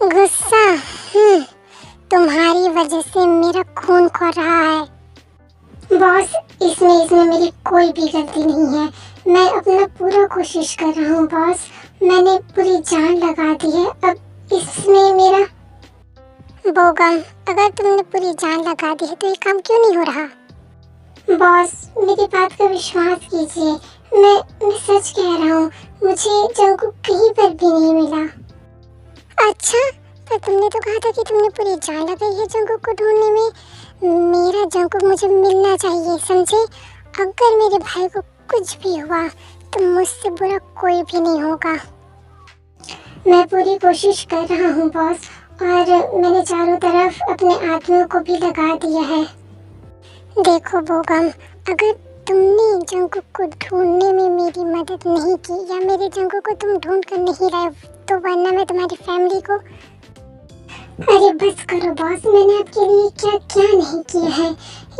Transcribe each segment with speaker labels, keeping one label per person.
Speaker 1: गुस्सा। तुम्हारी वजह से मेरा खून खौल रहा है। बॉस, इसमें मेरी कोई भी गलती नहीं है। मैं अपना पूरा कोशिश कर रहा हूँ बॉस। मैंने पूरी जान लगा दी है। अब इसमें मेरा बोगम, अगर तुमने पूरी जान लगा दी है तो ये काम क्यों नहीं हो रहा? बॉस, मेरी बात का विश्वास कीजिए। मैं सच कह रहा हूँ। मुझे जंगकुक कहीं पर भी नहीं मिला। अच्छा, पर तुमने तो कहा था कि तुमने पूरी जान लगाई है जंगकुक को ढूंढने में। मेरा जंगकुक मुझे मिलना चाहिए, समझे? अगर मेरे भाई को कुछ भी हुआ तो मुझसे बुरा कोई भी नहीं होगा। मैं पूरी कोशिश कर रहा हूँ बॉस, और मैंने चारों तरफ अपने आदमियों को भी लगा दिया है। देखो बोगम, अगर तुमने जंगकुक को ढूंढने में मेरी मदद नहीं की या मेरे जंगकुक को तुम ढूंढ कर नहीं लाए, तो वरना मैं तुम्हारी फैमिली को। अरे बस करो बॉस, मैंने आपके लिए क्या क्या नहीं किया है।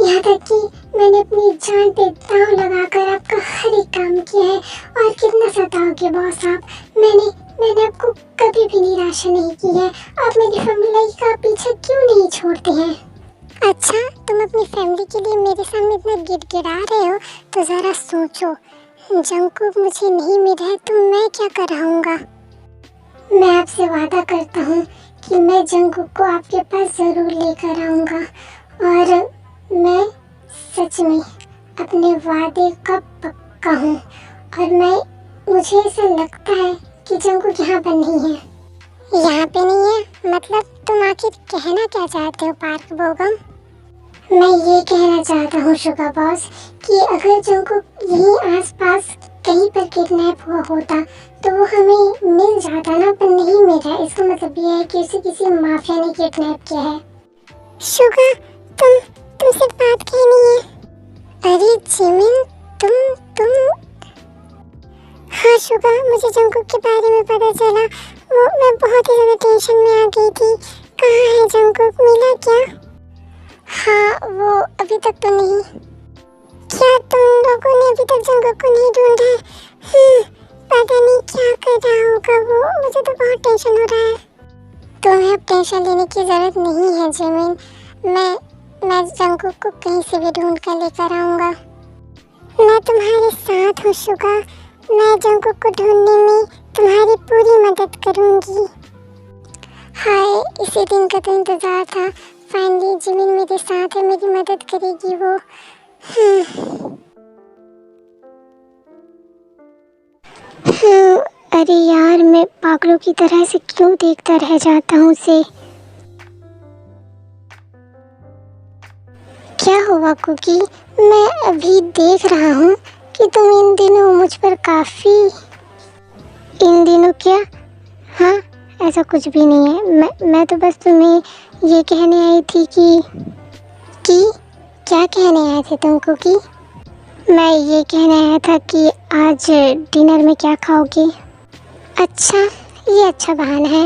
Speaker 1: यहाँ तक कि मैंने अपनी जान पे दांव लगाकर आपका हर एक काम किया है। और कितना सताओगे बॉस आप? मैंने आपको कभी भी निराशा नहीं की है। आप मेरी फैमिली का पीछा क्यों नहीं छोड़ते हैं? अच्छा, तुम अपनी फैमिली के लिए मेरे सामने इतना गिड़गिड़ा रहे हो तो ज़रा सोचो। जंगकुक मुझे नहीं मिला है तो मैं क्या कर रहूँगा? मैं आपसे वादा करता हूँ कि मैं जंगकुक को आपके पास ज़रूर लेकर आऊँगा। और मैं सच में अपने वादे का पक्का हूँ। और मुझे ऐसा लगता है कि जंगकुक यहाँ पर नहीं है। यहाँ पे नहीं है? मतलब तुम आखिर कहना क्या चाहते हो पार्क बोगम? मैं ये कहना चाहता हूँ शुगा बॉस कि अगर जंगकुक यहीं आसपास कहीं पर किडनैप हुआ होता तो वो हमें मिल जाता ना, पर नहीं मिला। इसका मतलब ये है कि उसे किसी माफिया ने किडनैप किया है। शुगा, तुमसे बात कहनी है। अरे जिमिन, तुम हाँ शुगा, मुझे जंगकुक के बारे में पता चला। मैं बहुत ही ज़्यादा टेंशन में आ गई थी। कहाँ है जंगकुक, मिला क्या? हाँ, वो अभी तक तो नहीं। क्या तुम लोगों ने अभी तक जंगकुक को नहीं ढूंढा? पता नहीं क्या कर रहा होगा वो। मुझे तो बहुत टेंशन हो रहा है। तुम्हें अब टेंशन लेने की ज़रूरत नहीं है जिमिन। मैं जंगकुक को कहीं से भी ढूंढ कर लेकर आऊँगा। मैं तुम्हारे साथ हूँ शुगा। मैं जंगकुक को ढूंढने में तुम्हारी पूरी मदद करूँगी। हाय, इसी दिन का तो इंतज़ार था। फाइनली जिमिन मेरे साथ है, मेरी मदद करेगी वो। अरे यार, मैं पागलों की तरह से क्यों देखता रह जाता हूँ उसे? क्या हुआ कुकी? मैं अभी देख रहा हूँ कि तुम इन दिनों मुझ पर काफ़ी। इन दिनों क्या? हाँ, ऐसा कुछ भी नहीं है। मैं तो बस तुम्हें ये कहने आई थी कि क्या कहने आए थे तुम कुकी? मैं ये कहने आया था कि आज डिनर में क्या खाओगे? अच्छा, ये अच्छा बहाना है।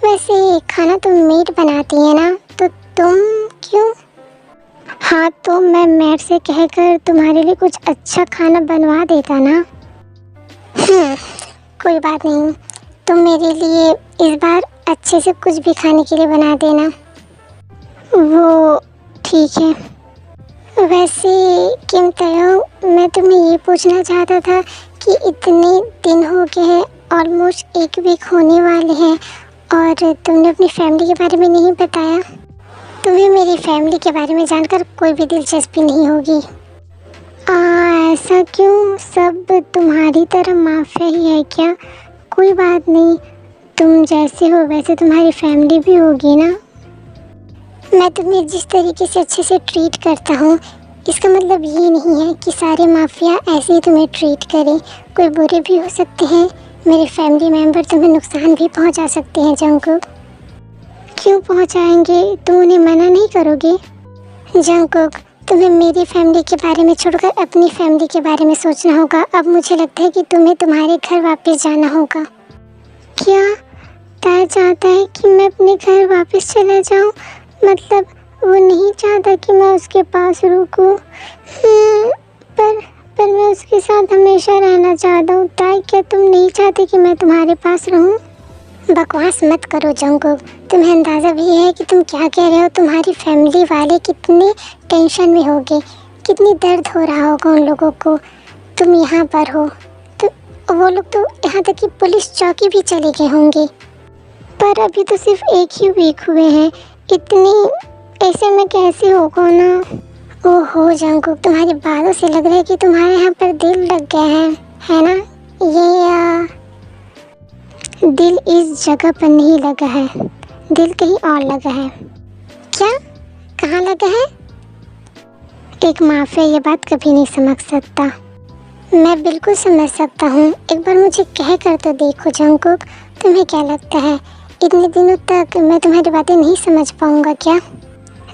Speaker 1: वैसे खाना तुम मेड बनाती है ना, तो तुम क्यों? हाँ, तो मैं मेड से कहकर तुम्हारे लिए कुछ अच्छा खाना बनवा देता ना। कोई बात नहीं, तुम मेरे लिए इस बार अच्छे से कुछ भी खाने के लिए बना देना। वो ठीक है। वैसे किम तयो, मैं तुम्हें ये पूछना चाहता था कि इतने दिन हो गए हैं, ऑलमोस्ट एक वीक होने वाले हैं, और तुमने अपनी फैमिली के बारे में नहीं बताया। तुम्हें मेरी फैमिली के बारे में जानकर कोई भी दिलचस्पी नहीं होगी। ऐसा क्यों? सब तुम्हारी तरह माफिया ही है क्या? कोई बात नहीं, तुम जैसे हो वैसे तुम्हारी फैमिली भी होगी ना। मैं तुम्हें जिस तरीके से अच्छे से ट्रीट करता हूँ, इसका मतलब ये नहीं है कि सारे माफिया ऐसे ही तुम्हें ट्रीट करें। कोई बुरे भी हो सकते हैं। मेरे फैमिली मेम्बर तुम्हें नुकसान भी पहुँचा सकते हैं जंगकुक। क्यों पहुँचाएंगे? तुम उन्हें मना नहीं करोगे? जंगकुक, तुम्हें मेरी फैमिली के बारे में छोड़कर अपनी फैमिली के बारे में सोचना होगा। अब मुझे लगता है कि तुम्हें तुम्हारे घर वापस जाना होगा। क्या ताया चाहता है कि मैं अपने घर वापस चला जाऊं? मतलब वो नहीं चाहता कि मैं उसके पास रुकूं। पर मैं उसके साथ हमेशा रहना चाहता हूँ। ताई, क्या तुम नहीं चाहते कि मैं तुम्हारे पास रहूं? बकवास मत करो जंगकुक, तुम्हें अंदाज़ा भी है कि तुम क्या कह रहे हो। तुम्हारी फैमिली वाले कितने टेंशन में होंगे, कितनी दर्द हो रहा होगा उन लोगों को। तुम यहाँ पर हो तो वो लोग तो यहाँ तक कि पुलिस चौकी भी चले गए होंगे। पर अभी तो सिर्फ एक ही वीक हुए हैं, इतनी ऐसे में कैसे होगा ना। ओहो जंगकुक, तुम्हारी बातों से लग रहा है कि तुम्हारे यहाँ पर दिल लग गया है ना। ये दिल इस जगह पर नहीं लगा है, दिल कहीं और लगा है। क्या? कहाँ लगा है? एक माफिया ये बात कभी नहीं समझ सकता। मैं बिल्कुल समझ सकता हूँ, एक बार मुझे कह कर तो देखो जंगकुक, तुम्हें क्या लगता है इतने दिनों तक मैं तुम्हारी बातें नहीं समझ पाऊँगा क्या?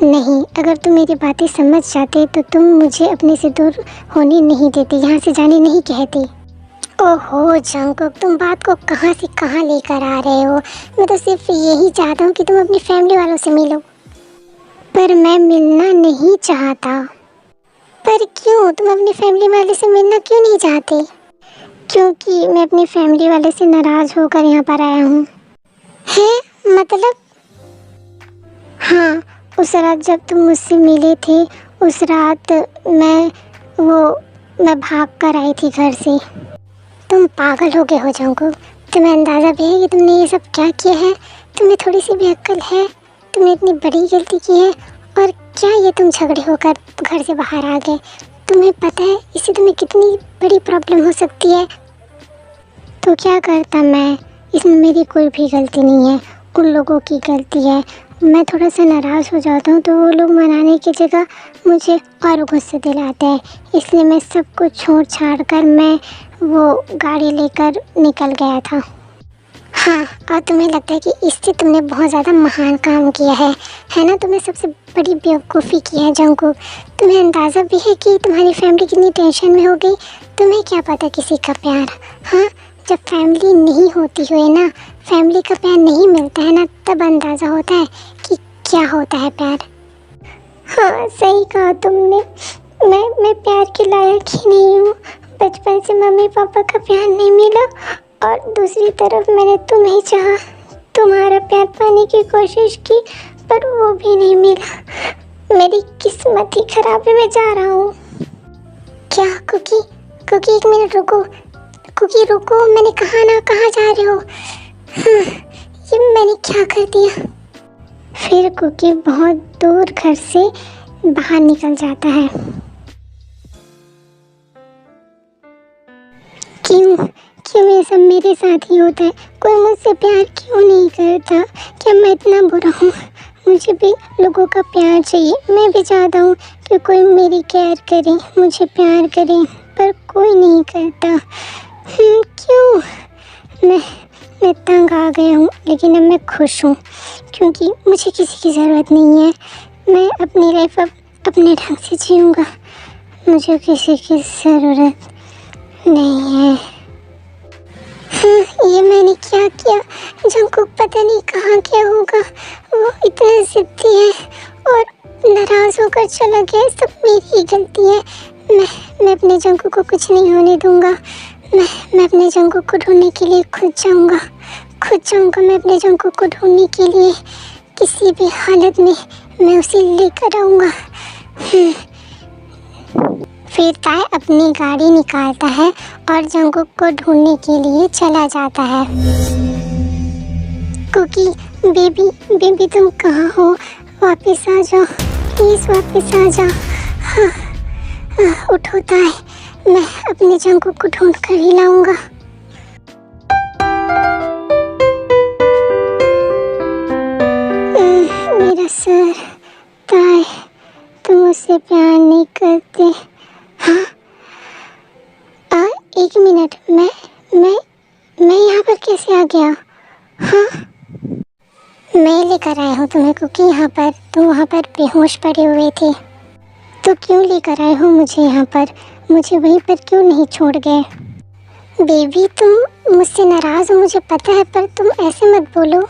Speaker 1: नहीं, अगर तुम मेरी बातें समझ जाते तो तुम मुझे अपने से दूर होने नहीं देते, यहाँ से जाने नहीं कहते। ओहो जंगकुक, तुम बात को कहाँ से कहाँ लेकर आ रहे हो। मैं तो सिर्फ यही चाहता हूँ कि तुम अपनी फैमिली वालों से मिलो। पर मैं मिलना नहीं चाहता। पर क्यों? तुम अपनी फैमिली वाले से मिलना क्यों नहीं चाहते? क्योंकि मैं अपनी फैमिली वाले से नाराज़ होकर यहाँ पर आया हूँ। है मतलब? हाँ, उस रात जब तुम मुझसे मिले थे, उस रात मैं भाग कर आई थी घर से। तुम पागल हो गए हो जंगकुक, तुम्हें अंदाज़ा भी है कि तुमने ये सब क्या किया है? तुम्हें थोड़ी सी भी अक्ल है? तुमने इतनी बड़ी गलती की है और क्या ये तुम झगड़े होकर घर से बाहर आ गए? तुम्हें पता है इससे तुम्हें कितनी बड़ी प्रॉब्लम हो सकती है। तो क्या करता मैं, इसमें मेरी कोई भी गलती नहीं है, उन लोगों की गलती है। मैं थोड़ा सा नाराज़ हो जाता हूँ तो वो लोग मनाने की जगह मुझे और गुस्से दिलाते हैं, इसलिए मैं सब कुछ छोड़ छाड़ कर मैं वो गाड़ी लेकर निकल गया था। हाँ, और तुम्हें लगता है कि इससे तुमने बहुत ज़्यादा महान काम किया है ना? तुमने सबसे बड़ी बेवकूफ़ी की है जंगकुक। तुम्हें अंदाज़ा भी है कि तुम्हारी फैमिली कितनी टेंशन में हो गई। तुम्हें क्या पता किसी का प्यार। हाँ, जब फैमिली नहीं होती हुई ना, फैमिली का प्यार नहीं मिलता है ना, तब अंदाज़ा होता है कि क्या होता है प्यार। हाँ, सही कहा तुमने। मैं प्यार के लायक ही नहीं हूँ। बचपन से मम्मी पापा का प्यार नहीं मिला और दूसरी तरफ मैंने तुम्हें चाहा, तुम्हारा प्यार पाने की कोशिश की, पर वो भी नहीं मिला। मेरी किस्मत ही खराब है, मैं जा रहा हूँ। क्या कुकी? कुकी एक मिनट रुको। कुकी रुको, मैंने कहा ना, कहाँ जा रहे हो? हाँ, ये मैंने क्या कर दिया? फिर कुकी बहुत दूर घर से बाहर निकल जाता है। क्यों ये सब मेरे साथ ही होता है? कोई मुझसे प्यार क्यों नहीं करता? क्या मैं इतना बुरा हूँ? मुझे भी लोगों का प्यार चाहिए। मैं भी चाहता हूँ कि कोई मेरी केयर करे, मुझे प्यार करे, पर कोई नहीं करता। क्यों? मैं तंग आ गया हूँ, लेकिन अब मैं खुश हूँ क्योंकि मुझे किसी की ज़रूरत नहीं है। मैं अपनी लाइफ अब अपने ढंग से जीऊँगा, मुझे किसी की ज़रूरत नहीं है। ये मैंने क्या किया? जंगकुक पता नहीं कहाँ क्या होगा, वो इतना ज़िद्दी है और नाराज़ होकर चला गया। सब मेरी ही गलती है। मैं अपने जंगकुक को कुछ नहीं होने दूँगा। मैं अपने जंगकुक को ढूंढने के लिए खुद जाऊँगा। मैं अपने जंगकुक को ढूंढने के लिए किसी भी हालत में मैं उसे लेकर आऊँगा। फिर ताय अपनी गाड़ी निकालता है और जंगकुक को ढूंढने के लिए चला जाता है। कुकी बेबी तुम कहाँ हो? वापस आ जाओ प्लीज़, वापस आ जाओ। हाँ, उठो ताय, मैं अपने जंगकुक को ढूंढ कर ही लाऊंगा। मेरा सर। ताय, तुम मुझसे प्यार नहीं करते। हाँ, एक मिनट, मैं यहाँ पर कैसे आ गया? हाँ, मैं लेकर आया हूँ तुम्हें क्योंकि यहाँ पर तुम वहाँ पर बेहोश पड़े हुए थे। तो क्यों लेकर आए हो मुझे यहाँ पर? मुझे वहीं पर क्यों नहीं छोड़ गए? बेबी तुम मुझसे नाराज़ हो मुझे पता है, पर तुम ऐसे मत बोलो।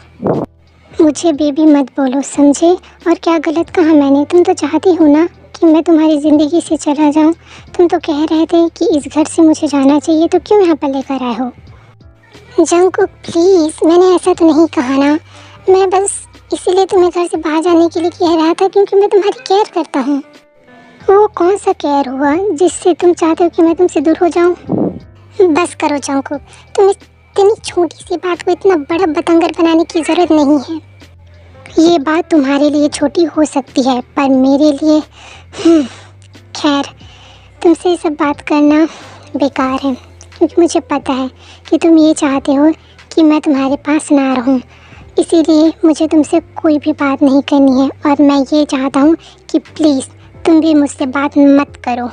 Speaker 1: मुझे बेबी मत बोलो, समझे? और क्या गलत कहा मैंने? तुम तो चाहती हो ना कि मैं तुम्हारी ज़िंदगी से चला जाऊं। तुम तो कह रहे थे कि इस घर से मुझे जाना चाहिए, तो क्यों यहाँ पर लेकर आए हो? जंगकुक प्लीज़, मैंने ऐसा तो नहीं कहा ना। मैं बस इसीलिए तुम्हें घर से बाहर जाने के लिए कह रहा था क्योंकि मैं तुम्हारी केयर करता हूँ। वो कौन सा केयर हुआ जिससे तुम चाहते हो कि मैं तुमसे दूर हो जाऊँ? बस करो जंगकुक, तुम इतनी छोटी सी बात को इतना बड़ा बतंगड़ बनाने की ज़रूरत नहीं है। ये बात तुम्हारे लिए छोटी हो सकती है पर मेरे लिए खैर, तुमसे ये सब बात करना बेकार है क्योंकि मुझे पता है कि तुम ये चाहते हो कि मैं तुम्हारे पास ना रहूं। इसीलिए मुझे तुमसे कोई भी बात नहीं करनी है और मैं ये चाहता हूँ कि प्लीज़ तुम भी मुझसे बात मत करो।